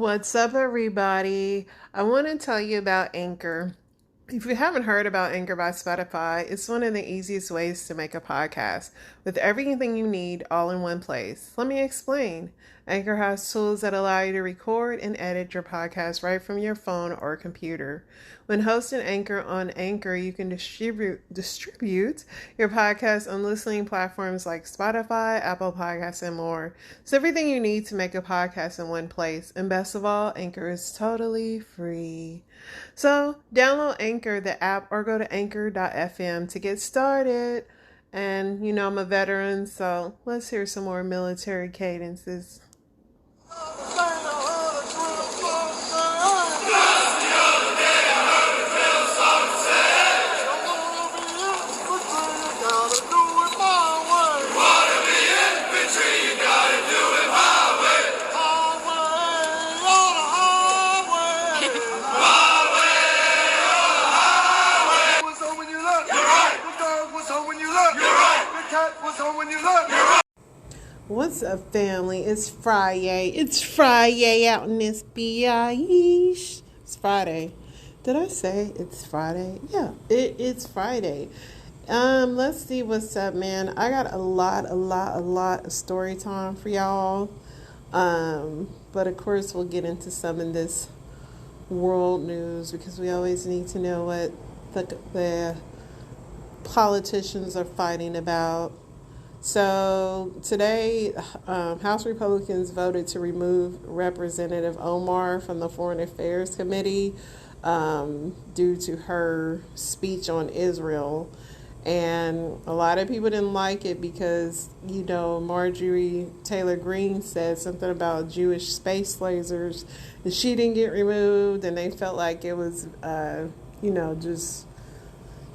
What's up, everybody? I want to tell you about Anchor. If you haven't heard about Anchor by Spotify, it's one of the easiest ways to make a podcast with everything you need all in one place. Let me explain. Anchor has tools that allow you to record and edit your podcast right from your phone or computer. When hosting Anchor on Anchor, you can distribute your podcast on listening platforms like Spotify, Apple Podcasts, and more. It's everything you need to make a podcast in one place. And best of all, Anchor is totally free. So download Anchor, the app, or go to anchor.fm to get started. And I'm a veteran, so let's hear some more military cadences. What's up, family? It's Friday. It's Friday out in this bitch. It's Friday. Did I say it's Friday? Yeah, it's Friday. Let's see what's up, man. I got a lot of story time for y'all. But of course we'll get into some of this world news because we always need to know what the politicians are fighting about. So today, House Republicans voted to remove Representative Omar from the Foreign Affairs Committee due to her speech on Israel. And a lot of people didn't like it because, Marjorie Taylor Greene said something about Jewish space lasers, and she didn't get removed, and they felt like it was,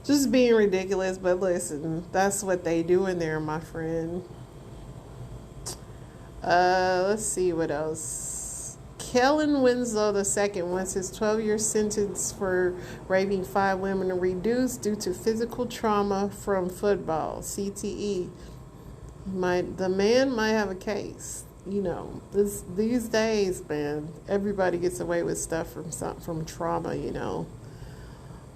just being ridiculous. But listen, that's what they do in there, my friend. Let's see what else. Kellen Winslow II wants his 12-year sentence for raping 5 women reduced due to physical trauma from football, CTE. The man might have a case. These days, man, everybody gets away with stuff from trauma,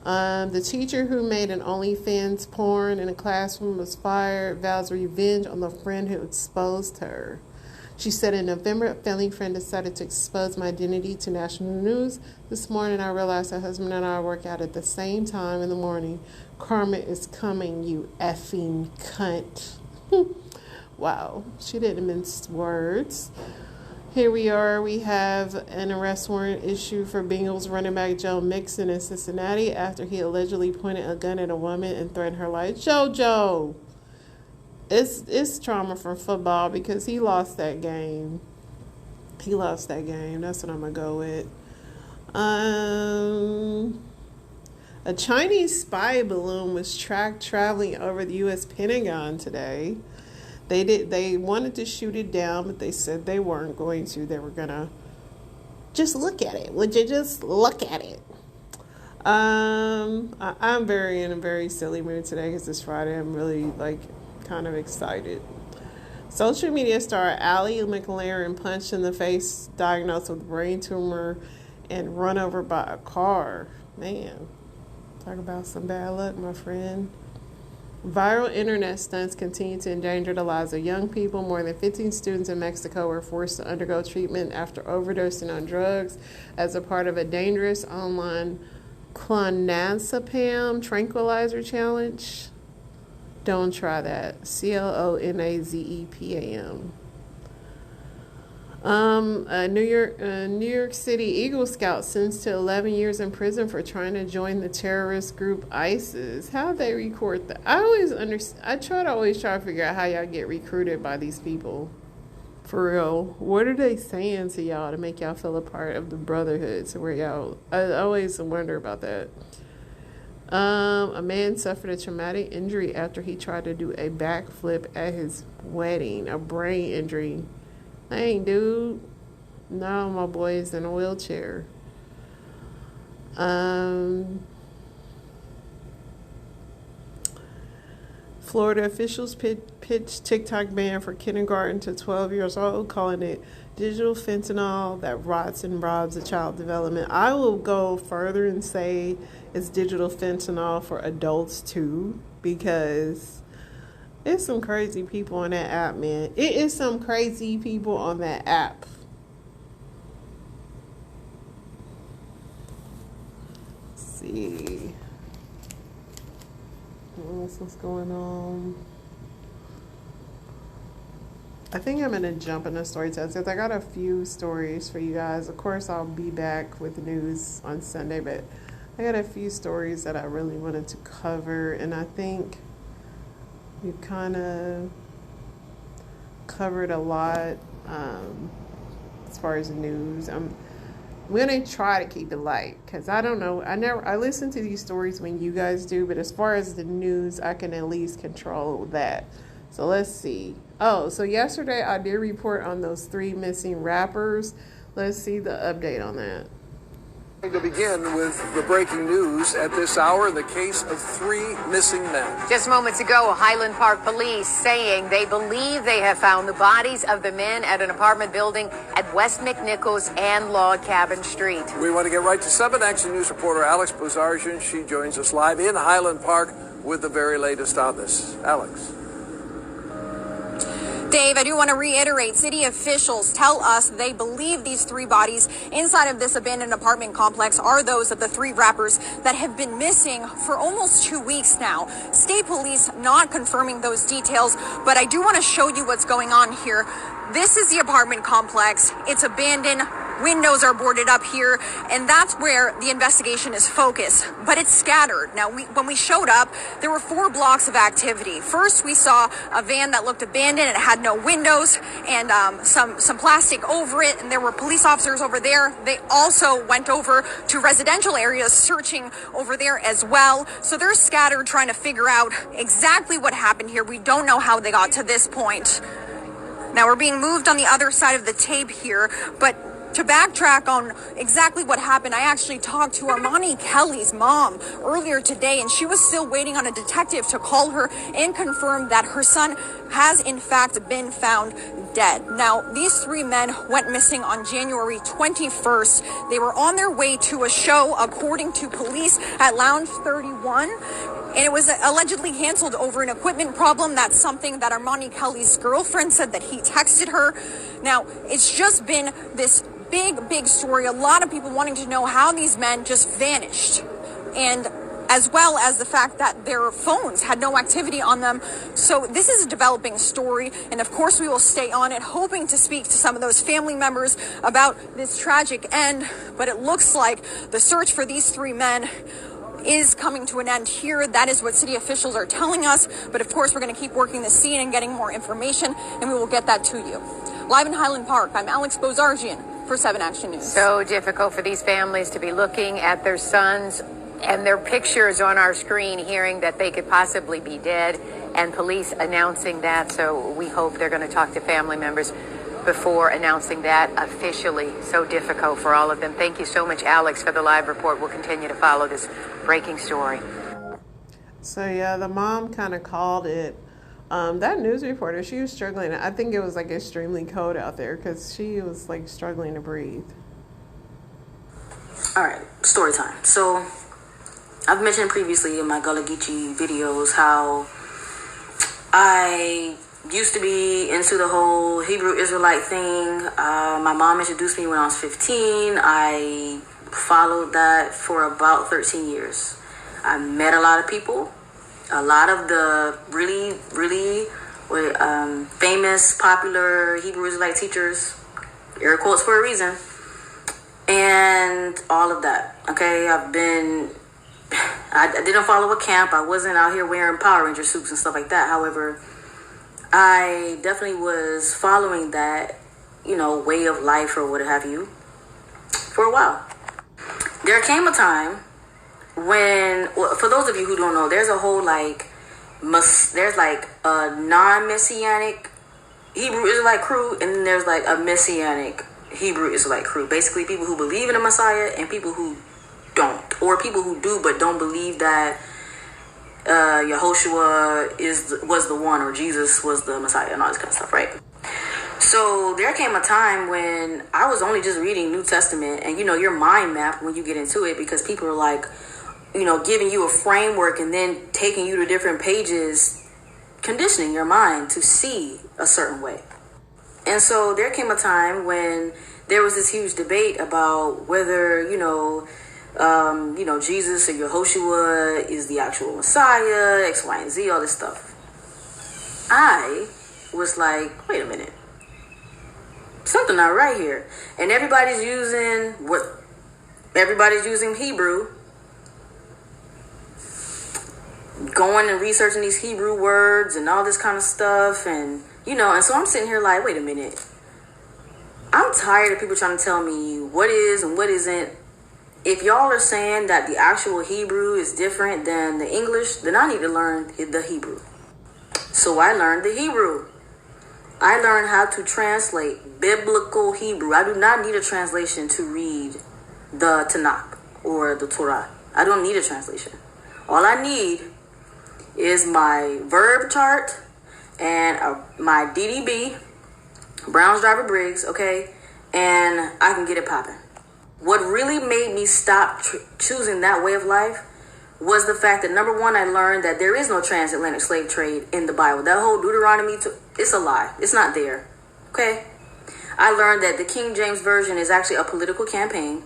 The teacher who made an OnlyFans porn in a classroom was fired, vows revenge on the friend who exposed her. She said in November, a family friend decided to expose my identity to national news. This morning, I realized her husband and I work out at the same time in the morning. Karma is coming, you effing cunt. Wow, she didn't mince words. Here we are. We have an arrest warrant issued for Bengals running back Joe Mixon in Cincinnati after he allegedly pointed a gun at a woman and threatened her life. JoJo! It's trauma from football because he lost that game. That's what I'm going to go with. A Chinese spy balloon was tracked traveling over the U.S. Pentagon today. They wanted to shoot it down, but they said they weren't going to. They were going to just look at it. Would you just look at it? I'm in a very silly mood today because it's Friday. I'm really kind of excited. Social media star Allie McLaren punched in the face, diagnosed with brain tumor, and run over by a car. Man, talk about some bad luck, my friend. Viral internet stunts continue to endanger the lives of young people. More than 15 students in Mexico were forced to undergo treatment after overdosing on drugs as a part of a dangerous online clonazepam tranquilizer challenge. Don't try that. CLONAZEPAM. A New York City Eagle Scout sentenced to 11 years in prison for trying to join the terrorist group ISIS. How they record that? I try to figure out how y'all get recruited by these people. For real. What are they saying to y'all to make y'all feel a part of the brotherhood? I always wonder about that. A man suffered a traumatic injury after he tried to do a backflip at his wedding. A brain injury. Dang, dude. Now my boy is in a wheelchair. Florida officials pitched TikTok ban for kindergarten to 12 years old, calling it digital fentanyl that rots and robs of child development. I will go further and say it's digital fentanyl for adults too, because it's some crazy people on that app, man. It is some crazy people on that app. Let's see. What else is going on? I think I'm going to jump into story test because I got a few stories for you guys. Of course, I'll be back with news on Sunday, but I got a few stories that I really wanted to cover, and I think we kind of covered a lot as far as news. I'm going to try to keep it light because I don't know. I listen to these stories when you guys do, but as far as the news, I can at least control that. So let's see. Oh, so yesterday I did report on those 3 missing rappers. Let's see the update on that. To begin with the breaking news at this hour, the case of 3 missing men. Just moments ago, Highland Park police saying they believe they have found the bodies of the men at an apartment building at West McNichols and Log Cabin Street. We want to get right to 7 Action News reporter Alex Bozarjian. She joins us live in Highland Park with the very latest on this. Alex. Dave, I do want to reiterate, city officials tell us they believe these 3 bodies inside of this abandoned apartment complex are those of the 3 rappers that have been missing for almost 2 weeks now. State police not confirming those details, but I do want to show you what's going on here. This is the apartment complex. It's abandoned. Windows are boarded up here, and that's where the investigation is focused, but it's scattered. Now, when we showed up, there were 4 blocks of activity. First, we saw a van that looked abandoned. It had no windows and some plastic over it, and there were police officers over there. They also went over to residential areas searching over there as well. So they're scattered trying to figure out exactly what happened here. We don't know how they got to this point. Now, we're being moved on the other side of the tape here, but to backtrack on exactly what happened, I actually talked to Armani Kelly's mom earlier today, and she was still waiting on a detective to call her and confirm that her son has in fact been found dead. Now, these 3 men went missing on January 21st. They were on their way to a show, according to police, at Lounge 31. And it was allegedly canceled over an equipment problem. That's something that Armani Kelly's girlfriend said that he texted her. Now, it's just been this big story. A lot of people wanting to know how these men just vanished. And as well as the fact that their phones had no activity on them. So this is a developing story, and of course we will stay on it, hoping to speak to some of those family members about this tragic end. But it looks like the search for these 3 men is coming to an end here. That is what city officials are telling us. But of course, we're going to keep working the scene and getting more information, and we will get that to you. Live in Highland Park, I'm Alex Bozarjian for 7 Action News. So difficult for these families to be looking at their sons and their pictures on our screen, hearing that they could possibly be dead, and police announcing that. So we hope they're going to talk to family members before announcing that officially. So difficult for all of them. Thank you so much, Alex, for the live report. We'll continue to follow this breaking story. So yeah, the mom kind of called it. That news reporter, she was struggling. I think it was like extremely cold out there because she was like struggling to breathe. All right, story time. So I've mentioned previously in my Gullah Geechee videos how I used to be into the whole Hebrew Israelite thing. My mom introduced me when I was 15. I followed that for about 13 years. I met a lot of people. A lot of the really famous, popular Hebrew Israelite teachers, air quotes for a reason, and all of that. Okay, I didn't follow a camp. I wasn't out here wearing Power Ranger suits and stuff like that. However, I definitely was following that, way of life or what have you for a while. There came a time when, for those of you who don't know, there's a whole there's like a non-Messianic Hebrew Israelite crew, and then there's like a Messianic Hebrew Israelite crew. Basically, people who believe in a Messiah and people who don't, or people who do but don't believe that Yehoshua was the one, or Jesus was the Messiah, and all this kind of stuff, right? So there came a time when I was only just reading New Testament, and your mind map when you get into it, because people are like, giving you a framework and then taking you to different pages, conditioning your mind to see a certain way. And so there came a time when there was this huge debate about whether, Jesus or Yehoshua is the actual Messiah, X, Y, and Z, all this stuff. I was like, wait a minute. Something not right here. And everybody's using Hebrew, going and researching these Hebrew words and all this kind of stuff, and so I'm sitting here like, wait a minute. I'm tired of people trying to tell me what is and what isn't. If y'all are saying that the actual Hebrew is different than the English, then I need to learn the Hebrew. So I learned the Hebrew. I learned how to translate biblical Hebrew. I do not need a translation to read the Tanakh or the Torah. I don't need a translation. All I need is my verb chart and my DDB, Brown's Driver Briggs, okay? And I can get it popping. What really made me stop choosing that way of life was the fact that, number one, I learned that there is no transatlantic slave trade in the Bible. That whole Deuteronomy, it's a lie. It's not there, okay? I learned that the King James Version is actually a political campaign.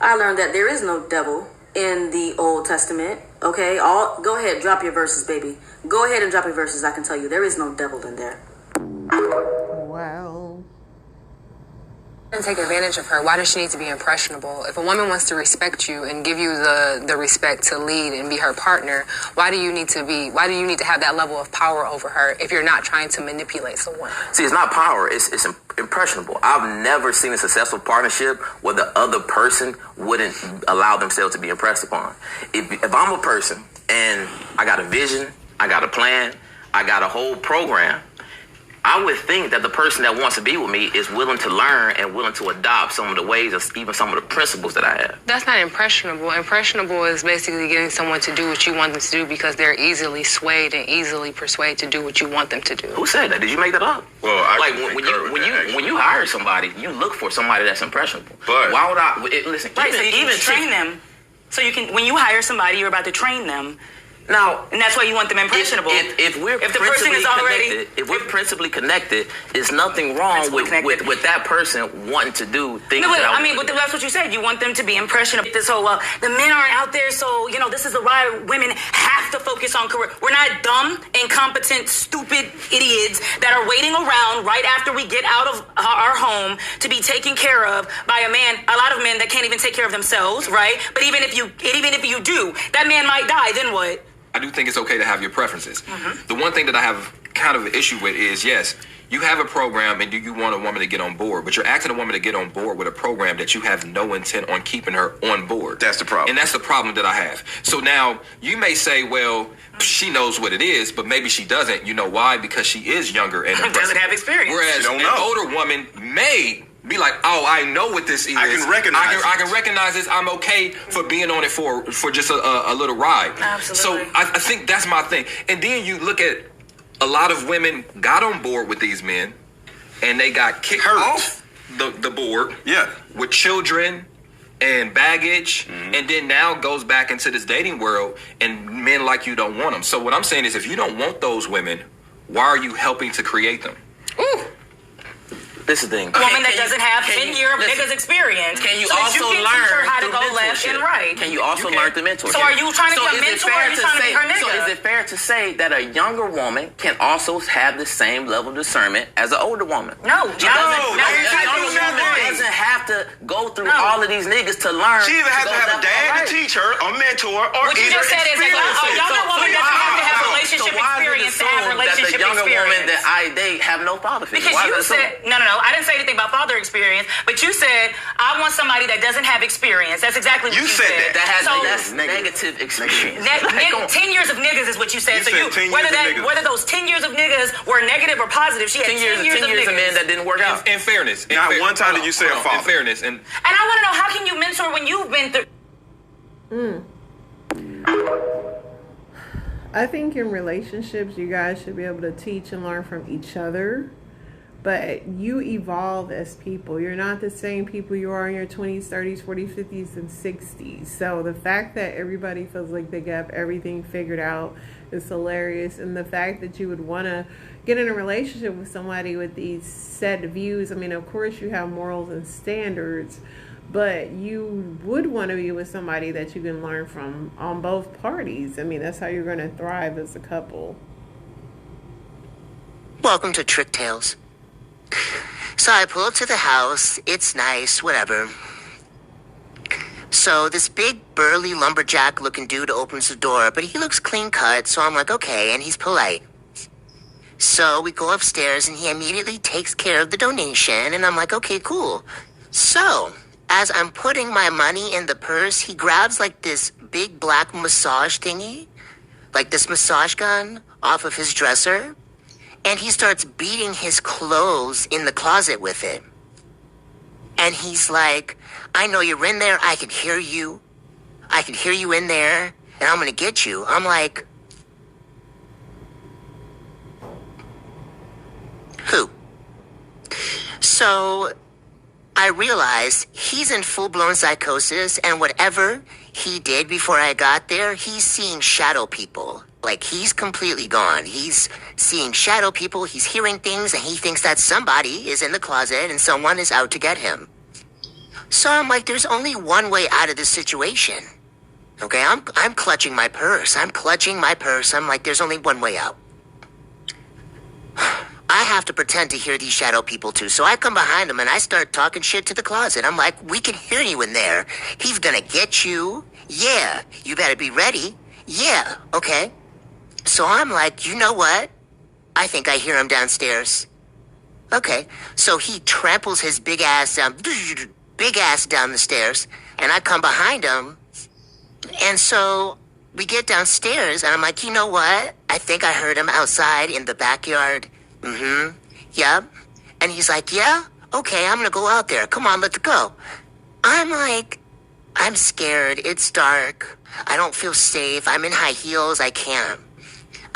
I learned that there is no devil in the Old Testament, okay? Go ahead, drop your verses, baby. Go ahead and drop your verses. I can tell you, there is no devil in there. Wow. And take advantage of her. Why does she need to be impressionable? If a woman wants to respect you and give you the respect to lead and be her partner, why do you need to have that level of power over her if you're not trying to manipulate someone? See, it's not power, it's impressionable. I've never seen a successful partnership where the other person wouldn't allow themselves to be impressed upon. If I'm a person and I got a vision, I got a plan, I got a whole program, I would think that the person that wants to be with me is willing to learn and willing to adopt some of the ways or even some of the principles that I have. That's not impressionable. Impressionable is basically getting someone to do what you want them to do because they're easily swayed and easily persuaded to do what you want them to do. Who said that? Did you make that up? Well, when you hire somebody, you look for somebody that's impressionable. But why would I listen? Right, so you can train them. So you can, when you hire somebody, you're about to train them. Now, and that's why you want them impressionable. If the person is already connected, if we're principally connected, there's nothing wrong with that person wanting to do things. No, but that's what you said. You want them to be impressionable. This whole the men aren't out there, so this is why women have to focus on career. We're not dumb, incompetent, stupid idiots that are waiting around right after we get out of our home to be taken care of by a man. A lot of men that can't even take care of themselves, right? But even if you do, that man might die. Then what? I do think it's okay to have your preferences. Mm-hmm. The one thing that I have kind of an issue with is, yes, you have a program and do you want a woman to get on board, but you're asking a woman to get on board with a program that you have no intent on keeping her on board. That's the problem. And that's the problem that I have. So now you may say, well, she knows what it is, but maybe she doesn't. You know why? Because she is younger and doesn't have experience. Whereas an older woman may be like, oh, I know what this is. I can recognize this. I'm okay for being on it for just a little ride. Absolutely. So I think that's my thing. And then you look at a lot of women got on board with these men and they got kicked off the board with children and baggage, and then now goes back into this dating world and men like you don't want them. So what I'm saying is, if you don't want those women, why are you helping to create them? Ooh. This is the thing. A woman that doesn't have 10 years of niggas experience. Can you so also you learn teach her how to go mentorship? left and right? Can you also learn through mentorship? So are you trying to be a mentor or are you trying to be her nigga? So is it fair to say that a younger woman can also have the same level of discernment as an older woman? No. A younger woman doesn't have to go through all of these niggas to learn. She either has to have a dad to teach her, a mentor, or what you just said is a younger woman doesn't have to have relationship experience to have relationship experience. That the younger woman that I date have no father figure. Because you said, no, I didn't say anything about father experience, but you said I want somebody that doesn't have experience. That's exactly what you said. That has negative experience. 10 years of niggas is what you said. Whether those 10 years of niggas were negative or positive, she had 10 years of men that didn't work out. In fairness, not one time did you say a father. In fairness, and I want to know, how can you mentor when you've been through? I think in relationships, you guys should be able to teach and learn from each other. But you evolve as people. You're not the same people you are in your 20s, 30s, 40s, 50s, and 60s. So the fact that everybody feels like they got everything figured out is hilarious. And the fact that you would want to get in a relationship with somebody with these set views. I mean, of course you have morals and standards, but you would want to be with somebody that you can learn from on both parties. I mean, that's how you're going to thrive as a couple. Welcome to Trick Tales. So I pull up to the house. It's nice, whatever. So this big, burly, lumberjack-looking dude opens the door, but he looks clean-cut, so I'm like, okay, and he's polite. So we go upstairs, and he immediately takes care of the donation, and I'm like, okay, cool. So, as I'm putting my money in the purse, he grabs, like, this big black massage thingy, like this massage gun, off of his dresser, and he starts beating his clothes in the closet with it. And he's like, I know you're in there. I can hear you. I can hear you in there. And I'm going to get you. I'm like, who? So I realized he's in full-blown psychosis. And whatever he did before I got there, he's seeing shadow people. Like, he's completely gone. He's seeing shadow people, he's hearing things, and he thinks that somebody is in the closet and someone is out to get him. So I'm like, there's only one way out of this situation. Okay, I'm clutching my purse. I'm like, there's only one way out. I have to pretend to hear these shadow people too. So I come behind him and I start talking shit to the closet. I'm like, we can hear you in there. He's gonna get you. Yeah, you better be ready. Yeah, okay. So I'm like, you know what? I think I hear him downstairs. Okay, so he tramples his big ass down the stairs, and I come behind him. And so we get downstairs, and I'm like, you know what? I think I heard him outside in the backyard. Yep. And he's like, yeah? Okay, I'm gonna go out there. Come on, let's go. I'm like, I'm scared. It's dark. I don't feel safe. I'm in high heels. I can't.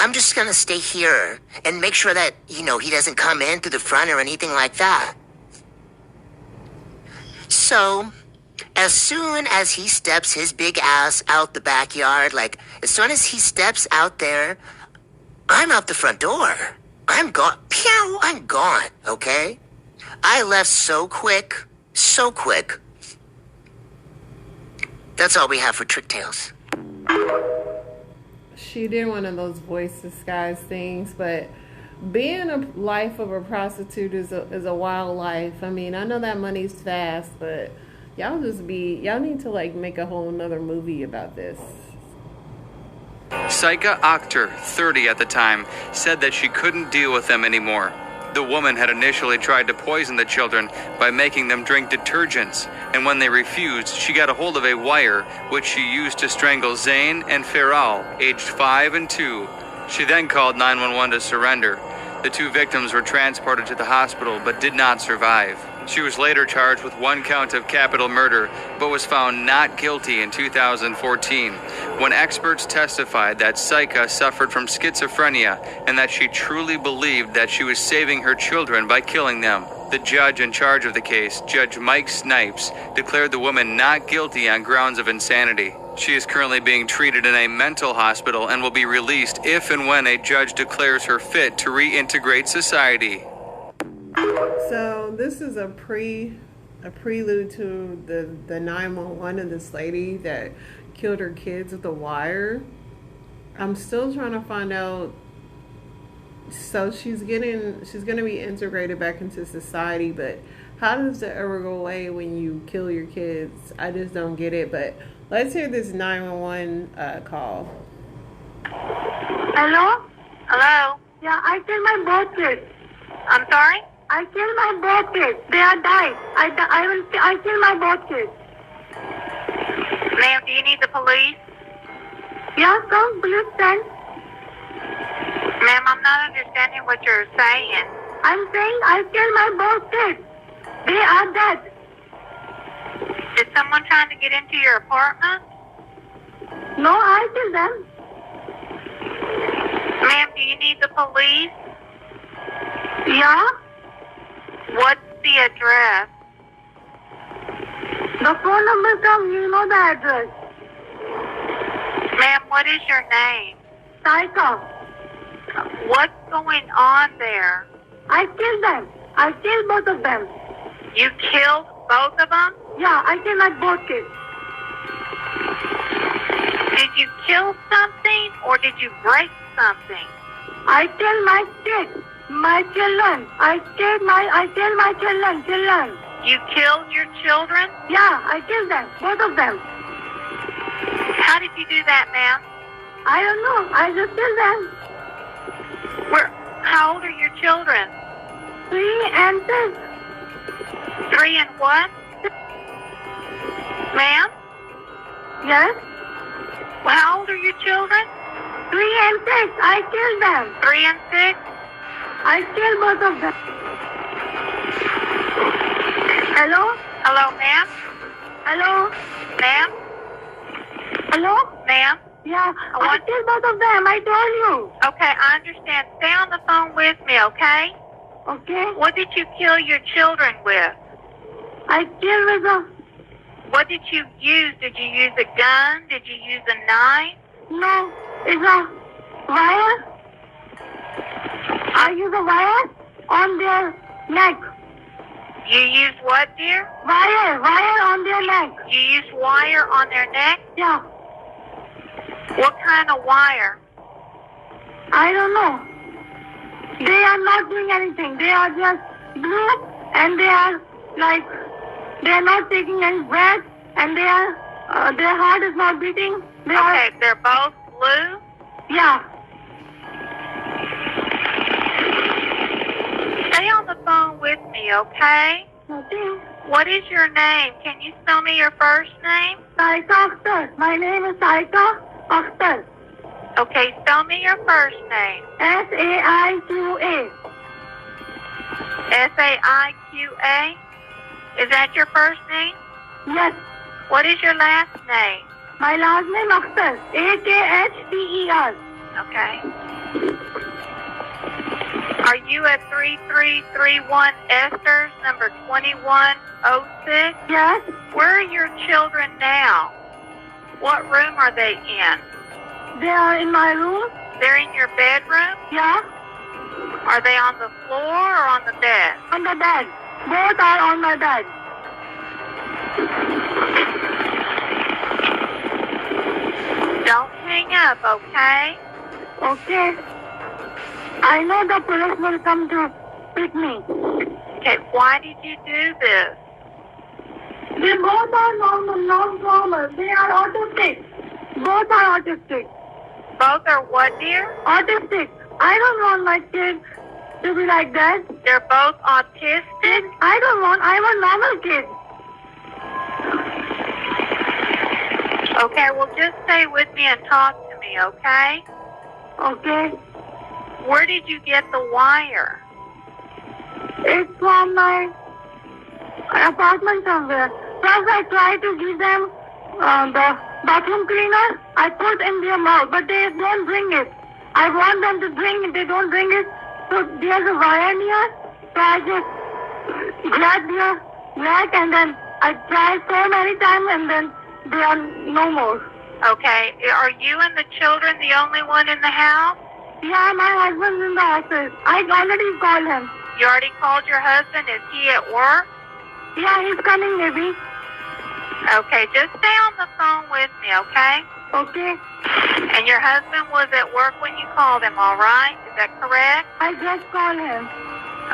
I'm just gonna stay here and make sure that, he doesn't come in through the front or anything like that. So, as soon as he steps his big ass out the backyard, like, as soon as he steps out there, I'm out the front door. I'm gone. Pew! I'm gone, okay? I left so quick. So quick. That's all we have for Trick Tales. She did one of those voice disguise things, but being a life of a prostitute is a wild life. I mean, I know that money's fast, but y'all need to like make a whole nother movie about this. Saika Akhtar, 30 at the time, said that she couldn't deal with them anymore. The woman had initially tried to poison the children by making them drink detergents, and when they refused, she got a hold of a wire, which she used to strangle Zain and Feral, aged 5 and 2. She then called 911 to surrender. The two victims were transported to the hospital, but did not survive. She was later charged with 1 count of capital murder, but was found not guilty in 2014, when experts testified that Saika suffered from schizophrenia and that she truly believed that she was saving her children by killing them. The judge in charge of the case, Judge Mike Snipes, declared the woman not guilty on grounds of insanity. She is currently being treated in a mental hospital and will be released if and when a judge declares her fit to reintegrate society. So this is a prelude to the 911 of this lady that killed her kids with a wire. I'm still trying to find out. So she's going to be integrated back into society, but how does it ever go away when you kill your kids? I just don't get it. But let's hear this 911 call. Hello? Hello? Yeah, I killed my both kids. I'm sorry? I killed my both kids. They are died. I killed my both kids. Ma'am, do you need the police? Yeah, come, please send. Ma'am, I'm not understanding what you're saying. I'm saying I killed my both kids. They are dead. Is someone trying to get into your apartment? No, I killed them. need the police? Yeah? What's the address? The phone number come, you know the address. Ma'am, what is your name? Saika. What's going on there? I killed them. I killed both of them. You killed both of them? Yeah, I killed my both kids. Did you kill something or did you break something? I killed my kids, my children. I killed my children. You killed your children? Yeah, I killed them, both of them. How did you do that, ma'am? I don't know. I just killed them. How old are your children? 3 and 6. 3 and what? Ma'am? Yes? Well, how old are your children? 3 and 6. I killed them. 3 and 6? I killed both of them. Hello? Hello, ma'am? Hello? Ma'am? Hello? Ma'am? Yeah, I killed both of them. I told you. Okay, I understand. Stay on the phone with me, okay? Okay. What did you kill your children with? I killed with a... What did you use? Did you use a gun? Did you use a knife? No, it's a wire. I use a wire on their neck. You use what, dear? Wire on their neck. You use wire on their neck? Yeah. What kind of wire? I don't know. They are not doing anything. They are just blue and they are like, they are not taking any breath and they are, their heart is not beating. They're both blue? Yeah. Stay on the phone with me, okay? Okay. What is your name? Can you spell me your first name? Saika Akhtar. My name is Saika Akhtar. Okay, spell me your first name. Saiqa. Saiqa? Is that your first name? Yes. What is your last name? My last name Akhtar. Akhter. Okay. Are you at 3331 Esther's, number 2106? Yes. Where are your children now? What room are they in? They are in my room. They're in your bedroom? Yeah. Are they on the floor or on the bed? On the bed. Both are on my bed. Don't hang up, okay? Okay. I know the police will come to pick me. Okay, why did you do this? They both are non-normal. They are autistic. Both are autistic. Both are what, dear? Autistic. I don't want my kids to be like that. They're both autistic? I want normal kids. Okay, well, just stay with me and talk to me, okay? Okay. Where did you get the wire? It's from my apartment somewhere. First, I tried to give them the bathroom cleaner. I put in their mouth, but they don't bring it. I want them to bring it. They don't bring it. So there's a wire near. So I just grab their neck and then I tried so many times and then they are no more. Okay. Are you and the children the only one in the house? Yeah, my husband's in the office. I already called him. You already called your husband? Is he at work? Yeah, he's coming maybe. Okay, just stay on the phone with me, okay? Okay. And your husband was at work when you called him, all right? Is that correct? I just called him.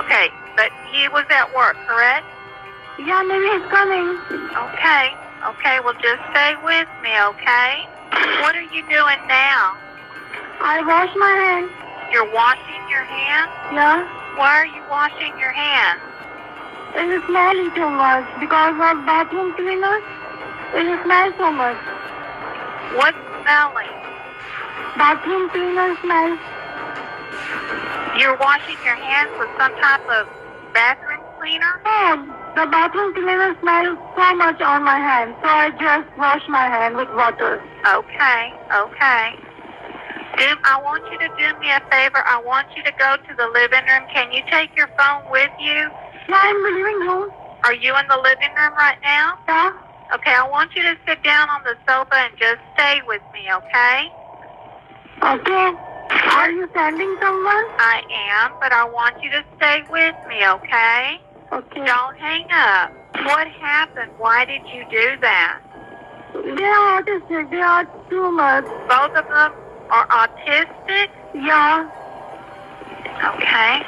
Okay, but he was at work, correct? Yeah, maybe he's coming. Okay, well just stay with me, okay? What are you doing now? I wash my hands. You're washing your hands? Yeah. Why are you washing your hands? It smells too much because of bathroom cleaner. It smells so much. What's smelling? Bathroom cleaner smells. You're washing your hands with some type of bathroom cleaner? Oh, the bathroom cleaner smells so much on my hands, so I just wash my hand with water. Okay. I want you to do me a favor. I want you to go to the living room. Can you take your phone with you? Yeah, I'm in the living room. Are you in the living room right now? Yeah. Okay, I want you to sit down on the sofa and just stay with me, okay? Okay. Are you sending someone? I am, but I want you to stay with me, okay? Okay. Don't hang up. What happened? Why did you do that? They are autistic. They are too much. Both of them are autistic? Yeah. Okay.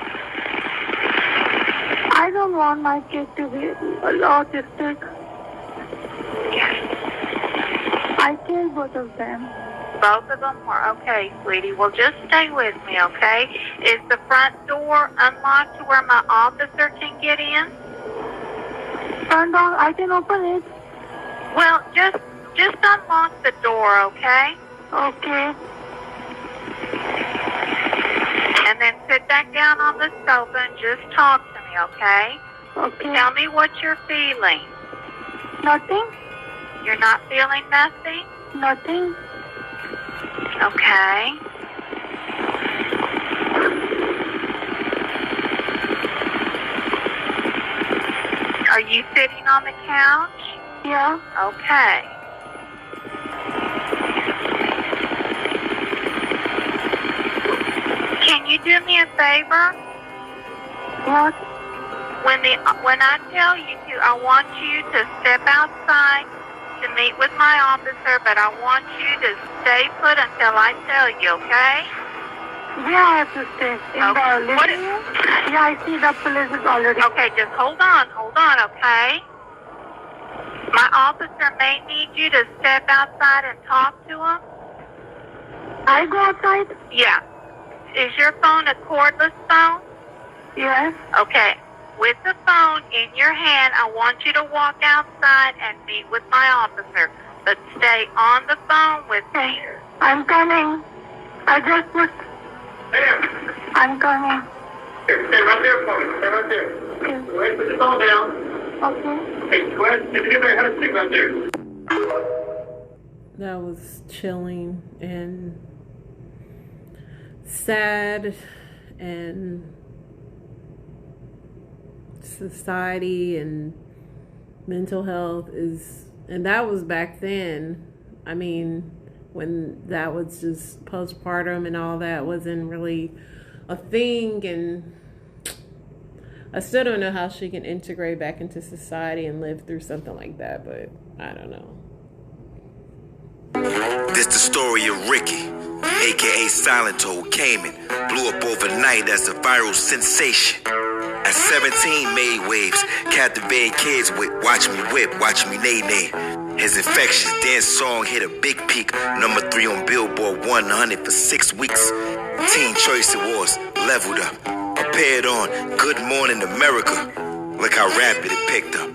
I don't want my kid to be autistic. I killed both of them. Both of them are okay, sweetie. Well, just stay with me, okay? Is the front door unlocked to where my officer can get in? Front door, I can open it. Well, just unlock the door, okay? Okay. And then sit back down on the sofa and just talk to me, okay? Okay. Tell me what you're feeling. Nothing. You're not feeling nothing? Nothing. Okay. Are you sitting on the couch? Yeah. Okay. Can you do me a favor? What? When I tell you to, I want you to step outside to meet with my officer, but I want you to stay put until I tell you, okay? Yeah, I have to stay in the living room. Yeah, I see the police is already. Okay, just hold on, okay? My officer may need you to step outside and talk to him. I go outside? Yeah. Is your phone a cordless phone? Yes. Okay. With the phone in your hand, I want you to walk outside and meet with my officer. But stay on the phone with me. I'm coming. I just put... I'm coming. Stay right there for me. Stay right there. Okay. Go ahead, put your phone down. Okay. Hey, go ahead. Get there. Have a seat right there. That was chilling and sad, and society and mental health is, and that was back then. I mean, when that was just postpartum and all that wasn't really a thing, and I still don't know how she can integrate back into society and live through something like that, but I don't know. This the story of Ricky, aka Silent who came and blew up overnight as a viral sensation. At 17, made waves, captivating kids with Watch Me Whip, Watch Me Nay Nay. His infectious dance song hit a big peak, number 3 on Billboard 100 for 6 weeks. Teen Choice Awards leveled up, appeared on Good Morning America. Look how rapid it picked up.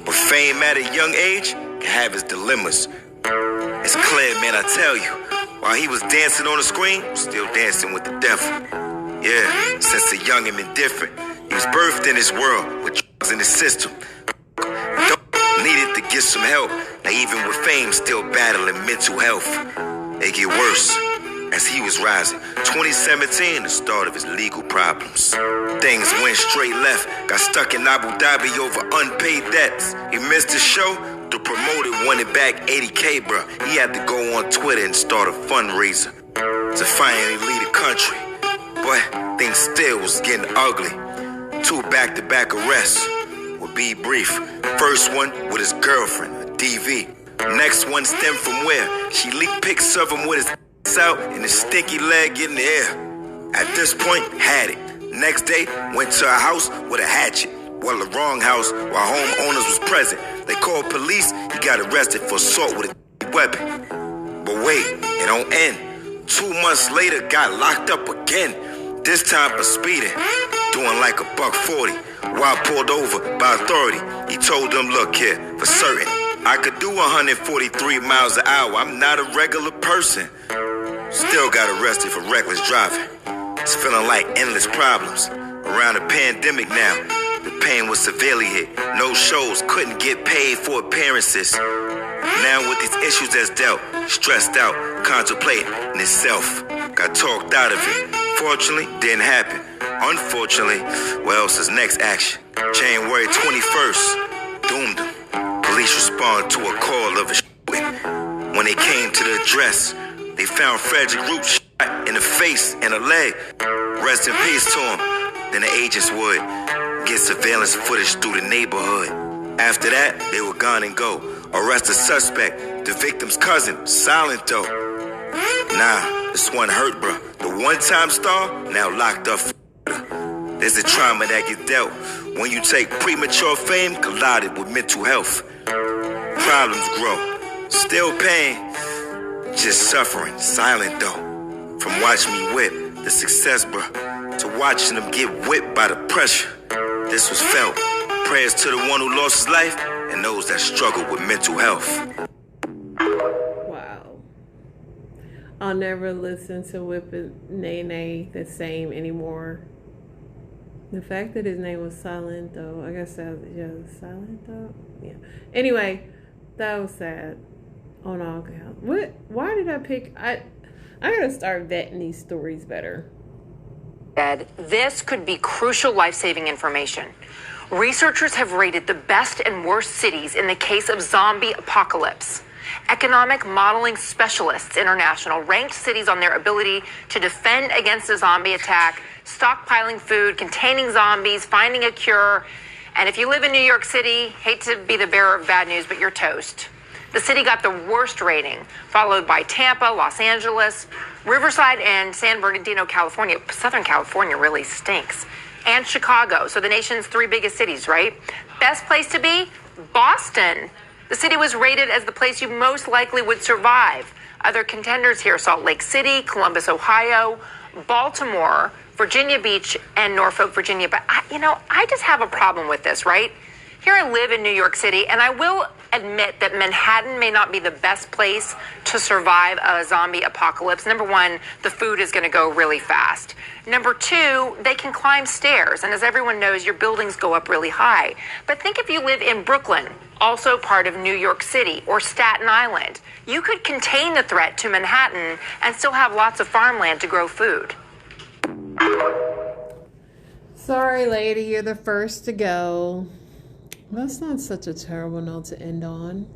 But fame at a young age can have its dilemmas. It's clear, man, I tell you, while he was dancing on the screen, still dancing with the devil. Yeah, since a young and indifferent, he was birthed in this world with drugs in the system. Needed to get some help. Now even with fame, still battling mental health. They get worse as he was rising. 2017, the start of his legal problems. Things went straight left. Got stuck in Abu Dhabi over unpaid debts. He missed the show. The promoter wanted back $80K, bro. He had to go on Twitter and start a fundraiser to finally lead the country. But things still was getting ugly. 2 back-to-back arrests. We'll be brief. First one with his girlfriend, a DV. Next one stemmed from where she leaked pics of him with his ass out and his stinky leg in the air. At this point, had it. Next day, went to a house with a hatchet. Well, the wrong house while homeowners was present. They called police. He got arrested for assault with a weapon. But wait, it don't end. 2 months later, got locked up again. This time for speeding, doing like $140. While pulled over by authority, he told them, look here, for certain, I could do 143 miles an hour. I'm not a regular person. Still got arrested for reckless driving. It's feeling like endless problems. Around the pandemic now, the pain was severely hit. No shows, couldn't get paid for appearances. Now with these issues that's dealt, stressed out, contemplating in itself. got talked out of it. Fortunately, didn't happen. Unfortunately, well, his next action. January 21st, doomed him. Police respond to a call of a shooting. When they came to the address, they found Frederick Root shot in the face and a leg. Rest in peace to him. Then the agents would get surveillance footage through the neighborhood. After that, they were gone and go. Arrest the suspect, the victim's cousin, silent though. Nah, this one hurt, bro. The one-time star, now locked up. There's the trauma that gets dealt when you take premature fame collided with mental health. Problems grow. Still pain, just suffering, silent though. From watching me whip the success, bro, to watching them get whipped by the pressure. This was felt. Prayers to the one who lost his life and those that struggle with mental health. Wow. I'll never listen to Whippin' Nene the same anymore. The fact that his name was Silent though, I guess that was, Silent though? Yeah. Anyway, that was sad on all counts. Why did I pick, I gotta start vetting these stories better. This could be crucial life-saving information. Researchers have rated the best and worst cities in the case of zombie apocalypse. Economic Modeling Specialists International ranked cities on their ability to defend against a zombie attack, stockpiling food, containing zombies, finding a cure. And if you live in New York City, hate to be the bearer of bad news, but you're toast. The city got the worst rating, followed by Tampa, Los Angeles, Riverside, and San Bernardino, California. Southern California really stinks. And Chicago, so the nation's 3 biggest cities, right? Best place to be? Boston. The city was rated as the place you most likely would survive. Other contenders here: Salt Lake City, Columbus, Ohio, Baltimore, Virginia Beach, and Norfolk, Virginia. But, I just have a problem with this, right? Here I live in New York City, and I will admit that Manhattan may not be the best place to survive a zombie apocalypse. Number one, the food is going to go really fast. Number two, they can climb stairs, and as everyone knows, your buildings go up really high. But think if you live in Brooklyn, also part of New York City, or Staten Island. You could contain the threat to Manhattan and still have lots of farmland to grow food. Sorry, lady, you're the first to go. That's not such a terrible note to end on.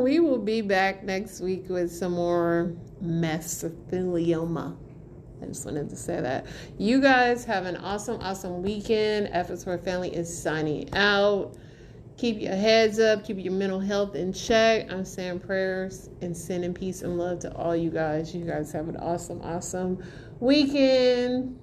We will be back next week with some more mesothelioma. I just wanted to say that. You guys have an awesome weekend. Efforts for Family is signing out. Keep your heads up. Keep your mental health in check. I'm saying prayers and sending peace and love to all you guys. You guys have an awesome weekend.